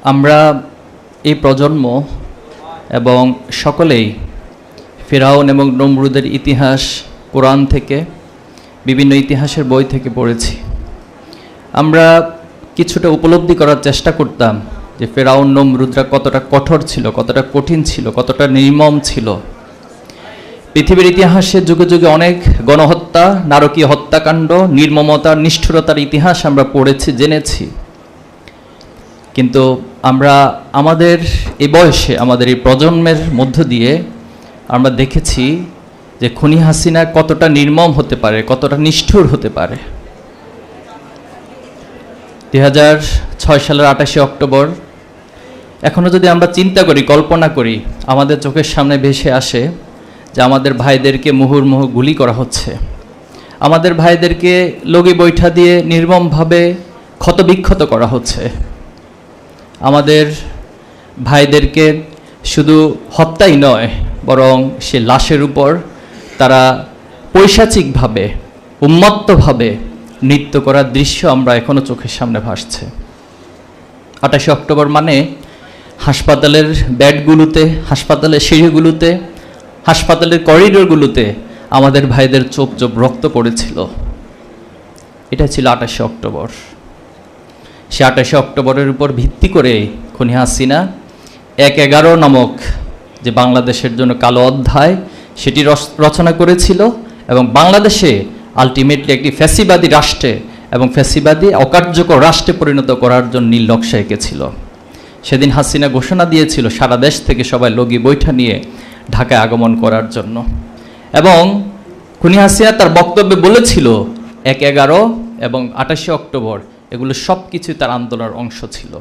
আমরা এই প্রজন্ম এবং সকলেই ফিরআউন এবং নমরুদের ইতিহাস কোরআন থেকে বিভিন্ন ইতিহাসের বই থেকে পড়েছি। আমরা কিছুটা উপলব্ধি করার চেষ্টা করতাম যে ফিরআউন নমরুদরা কতটা কঠোর ছিল, কতটা কঠিন ছিল, কতটা নির্মম ছিল। পৃথিবীর ইতিহাসে যুগে যুগে অনেক গণহত্যা, নারকীয় হত্যাকাণ্ড, নির্মমতার, নিষ্ঠুরতার ইতিহাস আমরা পড়েছি, জেনেছি। কিন্তু আমরা আমাদের এই বয়সে, আমাদের এই প্রজন্মের মধ্য দিয়ে আমরা দেখেছি যে খুনি হাসিনা কতটা নির্মম হতে পারে, কতটা নিষ্ঠুর হতে পারে। 2006 সালের 28শে অক্টোবর এখনও যদি আমরা চিন্তা করি, কল্পনা করি, আমাদের চোখের সামনে ভেসে আসে যে আমাদের ভাইদেরকে মুহুর্মুহু গুলি করা হচ্ছে, আমাদের ভাইদেরকে লগি বৈঠা দিয়ে নির্মমভাবে ক্ষতবিক্ষত করা হচ্ছে, আমাদের ভাইদেরকে শুধু হত্যাই নয় বরং সে লাশের উপর তারা পৈশাচিকভাবে, উন্মত্তভাবে নৃত্য করার দৃশ্য আমরা এখনও চোখের সামনে ভাসছে। 28শে অক্টোবর মানে হাসপাতালের বেডগুলোতে, হাসপাতালের সিঁড়িগুলোতে, হাসপাতালের করিডোরগুলোতে আমাদের ভাইদের চোপ চোপ রক্ত পড়েছিল। এটা ছিল 28শে অক্টোবর। সে 28শে অক্টোবরের উপর ভিত্তি করে খুনি হাসিনা 1/11 নামক যে বাংলাদেশের জন্য কালো অধ্যায় সেটি রচনা করেছিল এবং বাংলাদেশে আলটিমেটলি একটি ফ্যাসিবাদী রাষ্ট্রে এবং ফ্যাসিবাদী অকার্যকর রাষ্ট্রে পরিণত করার জন্য নীল নকশা এঁকেছিল। সেদিন হাসিনা ঘোষণা দিয়েছিল সারা দেশ থেকে সবাই লগি বৈঠা নিয়ে ঢাকায় আগমন করার জন্য, এবং খুনি হাসিনা তার বক্তব্যে বলেছিল 1/11 এবং 28শে অক্টোবর এগুলো সব কিছুই তার আন্দোলনের অংশ ছিল।